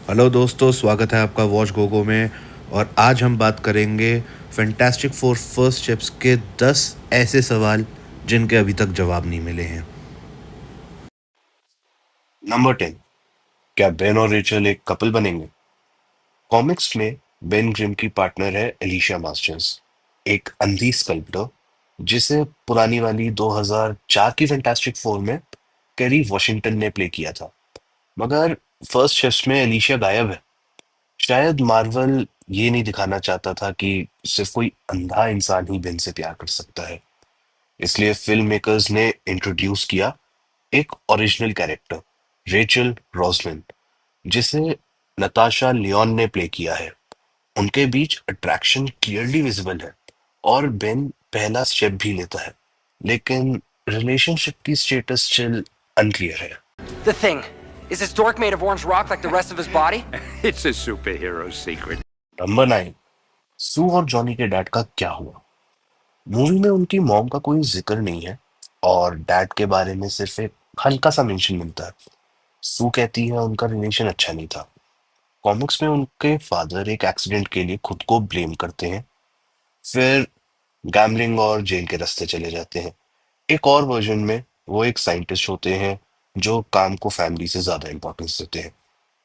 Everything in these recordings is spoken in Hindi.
हेलो दोस्तों, स्वागत है आपका वॉच गोगो में। और आज हम बात करेंगे फैंटास्टिक फोर फर्स्ट स्टेप्स के 10 ऐसे सवाल जिनके अभी तक जवाब नहीं मिले हैं। नंबर 10। क्या बेन और रेचल एक कपल बनेंगे? कॉमिक्स में बेन ग्रिम की पार्टनर है एलिशिया मास्टर्स, एक अंधी स्कल्प्टर जिसे पुरानी वाली 2004 की फैंटास्टिक फोर में कैरी वॉशिंगटन ने प्ले किया था। मगर फर्स्ट शिफ्ट में एलिशिया गायब है। शायद मार्वल ये नहीं दिखाना चाहता था कि सिर्फ कोई अंधा इंसान ही बेन से प्यार कर सकता है। इसलिए फिल्म मेकर्स ने इंट्रोड्यूस किया एक ओरिजिनल कैरेक्टर, रेचल रोजलिन, जिसे नताशा लियोन ने प्ले किया है। उनके बीच अट्रैक्शन क्लियरली विजिबल है और बेन पहला स्टेप भी लेता है, लेकिन रिलेशनशिप की स्टेटस स्टिल अनक्लियर है। The thing. Is this dork made of orange rock like the rest of his body? It's a superhero secret. Number 9। सू और जॉनी के डैड का क्या हुआ? मूवी में उनकी मॉम का कोई जिक्र नहीं है और डैड के बारे में सिर्फ एक हल्का सा मेंशन मिलता है। सू कहती है उनका रिलेशन अच्छा नहीं था। कॉमिक्स में उनके फादर एक एक्सीडेंट के लिए खुद को ब्लेम करते हैं, फिर गैम्बलिंग और जेल के रास्ते चले जाते हैं। एक और वर्जन में वो एक साइंटिस्ट होते हैं जो काम को फैमिली से ज्यादा इंपॉर्टेंस देते हैं।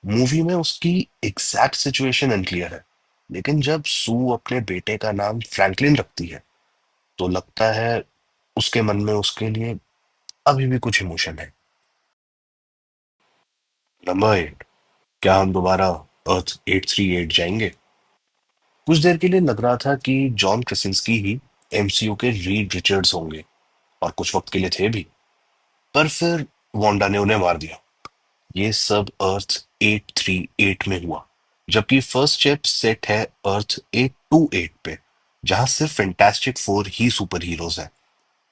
मूवी में उसकी एग्जैक्ट सिचुएशन अनक्लियर है, लेकिन जब सू अपने बेटे का नाम फ्रैंकलिन रखती है तो लगता है उसके मन में उसके लिए अभी भी कुछ इमोशन है। नंबर 8। क्या हम दोबारा अर्थ 838 जाएंगे? कुछ देर के लिए लग रहा था कि जॉन क्रिसिंस्की ही एमसीयू के रीड रिचर्ड्स होंगे, और कुछ वक्त के लिए थे भी। पर फिर वांडा ने उन्हें मार दिया। ये सब अर्थ 838 में हुआ, जबकि फर्स्ट स्टेप सेट है अर्थ 828 पे, जहां सिर्फ फैंटास्टिक फोर ही सुपर हीरोज हैं।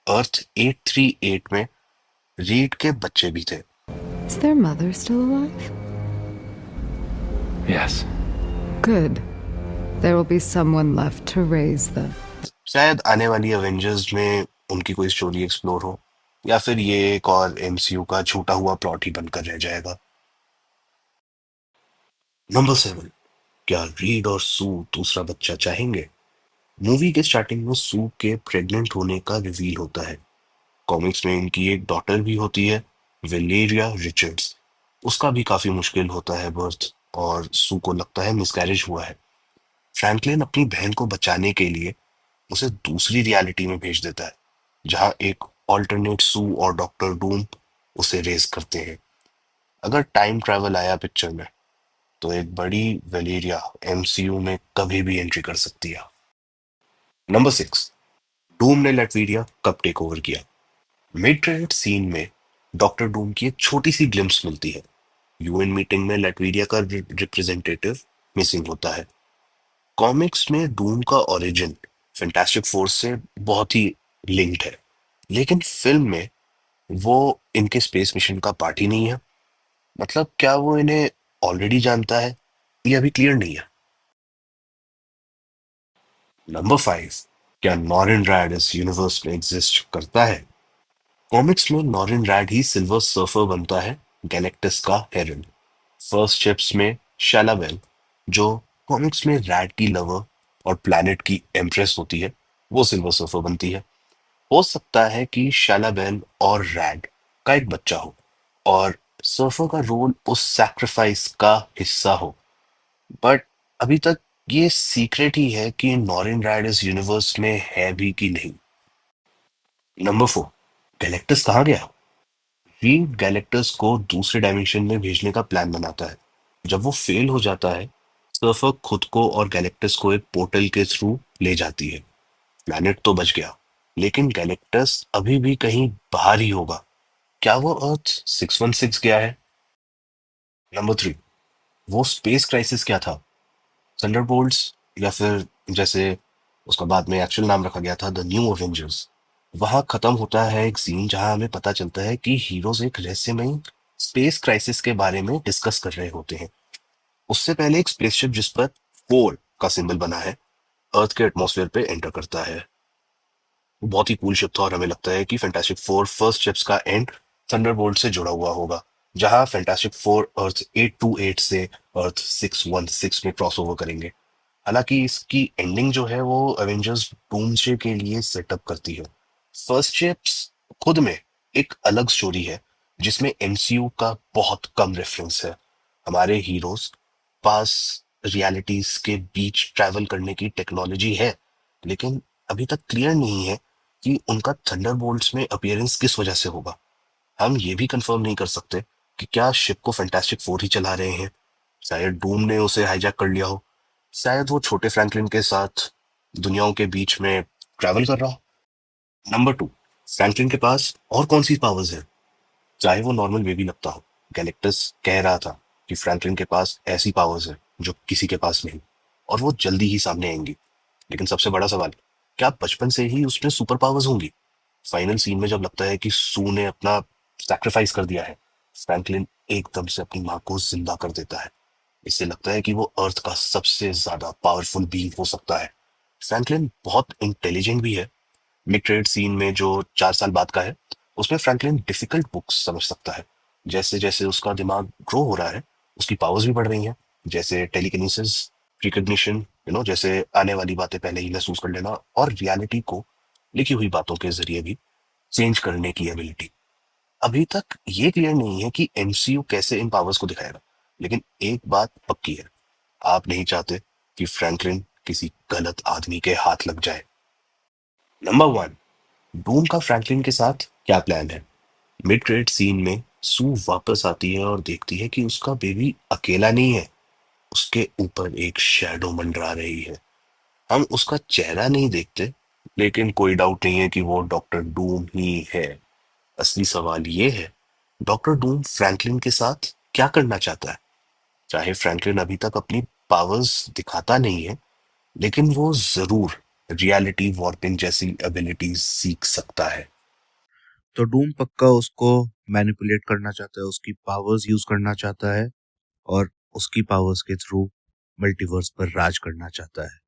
अर्थ 838 में रीड के बच्चे भी थे। Is their mother still alive? Yes. Good. There will be someone left to raise them. शायद आने वाली एवेंजर्स में उनकी कोई स्टोरी एक्सप्लोर हो, या फिर ये एक और एमसीयू का छूटा हुआ प्लॉट ही बनकर रह जाएगा। नंबर 7। क्या रीड और सू दूसरा बच्चा चाहेंगे? मूवी के स्टार्टिंग में सू के प्रेग्नेंट होने का रिवील होता है। कॉमिक्स में इनकी एक डॉटर भी होती है, वेलेरिया रिचर्ड्स। उसका भी काफी मुश्किल होता है बर्थ, और सू को लगता है मिसकैरेज हुआ है। फ्रैंकलिन अपनी बहन को बचाने के लिए उसे दूसरी रियलिटी में भेज देता है, जहां एक ऑल्टरनेट सू और डॉक्टर डूम उसे रेज करते हैं। अगर टाइम ट्रैवल आया पिक्चर में, तो एक बड़ी वेलेरिया एमसीयू में कभी भी एंट्री कर सकती है। नंबर 6। डूम ने लैटवीरिया कब टेक ओवर किया? मिड क्रेडिट सीन में डॉक्टर डूम की एक छोटी सी ग्लिम्स मिलती है। यूएन मीटिंग में लैटवीरिया का रिप्रेजेंटेटिव मिसिंग होता है। कॉमिक्स में डूम का ओरिजिन फैंटास्टिक फोर्स से बहुत ही लिंक्ड है, लेकिन फिल्म में वो इनके स्पेस मिशन का पार्ट ही नहीं है। मतलब क्या वो इन्हें ऑलरेडी जानता है? ये अभी क्लियर नहीं है। नंबर 5। क्या नॉरिन रैड इस यूनिवर्स में एग्जिस्ट करता है? कॉमिक्स में नॉरिन रैड ही सिल्वर सर्फर बनता है, गैलेक्टस का हेरन। फर्स्ट चिप्स में शैलाबेल, जो कॉमिक्स में रैड की लवर और प्लैनेट की एम्प्रेस होती है, वो सिल्वर सर्फर बनती है। हो सकता है कि शैलाबेल और रैड का एक बच्चा हो, और सर्फर का रोल उस सैक्रिफाइस का हिस्सा हो। बट अभी तक ये सीक्रेट ही है कि नॉरिन रैड इस यूनिवर्स में है भी कि नहीं। नंबर 4। गैलेक्टस कहाँ गया? रीड गैलेक्टस को दूसरे डायमेंशन में भेजने का प्लान बनाता है। जब वो फेल हो जाता है, सर्फर खुद को और गैलेक्टस को एक पोर्टल के थ्रू ले जाती है। प्लैनेट तो बच गया, लेकिन गैलेक्टस अभी भी कहीं बाहर ही होगा। क्या वो अर्थ 616 गया है? नंबर 3। वो स्पेस क्राइसिस क्या था? थंडरबोल्ट्स, या फिर जैसे उसका बाद में एक्चुअल नाम रखा गया था, द न्यू एवेंजर्स। वहां खत्म होता है एक सीन जहां हमें पता चलता है कि हीरोज एक रहस्यमयी स्पेस क्राइसिस के बारे में डिस्कस कर रहे होते हैं। उससे पहले एक स्पेसशिप जिस पर 4 का सिंबल बना है, अर्थ के एटमॉस्फेयर पे एंटर करता है। वो बहुत ही कूल शिप था, और हमें लगता है कि फैंटास्टिक फोर फर्स्ट शिप्स का एंड थंडरबोल्ट से जुड़ा हुआ होगा, जहां फैंटास्टिक फोर अर्थ 828 से अर्थ 616 में क्रॉसओवर करेंगे। हालांकि इसकी एंडिंग जो है वो एवेंजर्स डूम्सडे के लिए सेटअप करती है। फर्स्ट शिप्स खुद में एक अलग स्टोरी है जिसमें एमसीयू का बहुत कम रेफरेंस है। हमारे हीरोज पास रियलिटीज के बीच ट्रैवल करने की टेक्नोलॉजी है, लेकिन अभी तक क्लियर नहीं है कि उनका थंडरबोल्ट्स में अपीयरेंस किस वजह से होगा। हम ये भी कंफर्म नहीं कर सकते कि क्या शिप को फैंटास्टिक फोर ही चला रहे हैं। शायद डूम ने उसे हाईजैक कर लिया हो, शायद वो छोटे फ्रैंकलिन के साथ दुनियाओं के बीच में ट्रैवल कर रहा हो। नंबर टू, फ्रैंकलिन के पास और कौन सी पावर्स है? चाहे वो नॉर्मल बेबी लगता हो, गैलेक्टस कह रहा था कि फ्रैंकलिन के पास ऐसी पावर्स है जो किसी के पास नहीं, और वो जल्दी ही सामने आएंगी। लेकिन सबसे बड़ा सवाल, क्या बचपन से ही उसमें सुपर पावर्स होंगी? फाइनल सीन में जब लगता है कि सू ने अपना सैक्रिफाइस कर दिया है, फ्रैंकलिन एकदम से अपनी माँ को जिंदा कर देता है। इससे लगता है कि वो अर्थ का सबसे ज्यादा पावरफुल बीइंग हो सकता है। फ्रैंकलिन बहुत इंटेलिजेंट भी है। मिड ट्रेड सीन में जो 4 साल बाद का है, उसमें फ्रैंकलिन डिफिकल्ट बुक्स समझ सकता है। जैसे जैसे उसका दिमाग ग्रो हो रहा है, उसकी पावर्स भी बढ़ रही हैं, जैसे टेलीकिनेसिस, रिकग्निशन, जैसे आने वाली बातें पहले ही महसूस कर लेना, और रियलिटी को लिखी हुई बातों के जरिए भी चेंज करने की एबिलिटी। अभी तक ये क्लियर नहीं है कि एमसीयू कैसे इन पावर्स को दिखाएगा, लेकिन एक बात पक्की है, आप नहीं चाहते कि फ्रैंकलिन किसी गलत आदमी के हाथ लग जाए। नंबर वन, डूम का फ्रैंकलिन के साथ क्या प्लान है? मिड क्रेडिट सीन में सू वापस आती है और देखती है कि उसका बेबी अकेला नहीं है, उसके ऊपर एक शैडो मंडरा रही है। हम उसका चेहरा नहीं देखते, लेकिन कोई डाउट नहीं है कि वो डॉक्टर डूम ही है। असली सवाल ये है, डॉक्टर डूम फ्रैंकलिन के साथ क्या करना चाहता है? चाहे फ्रैंकलिन अभी तक अपनी पावर्स दिखाता नहीं है, लेकिन वो जरूर रियलिटी वॉर्पिंग जैसी एबिलिटीज सीख सकता है। तो डूम पक्का उसको मैनिपुलेट करना चाहता है, उसकी पावर्स यूज करना चाहता है और उसकी पावर्स के थ्रू मल्टीवर्स पर राज करना चाहता है।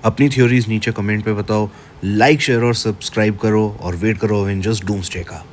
अपनी थ्योरीज नीचे कमेंट पे बताओ, लाइक शेयर और सब्सक्राइब करो और वेट करो अवेंजर्स डूम्सडे का।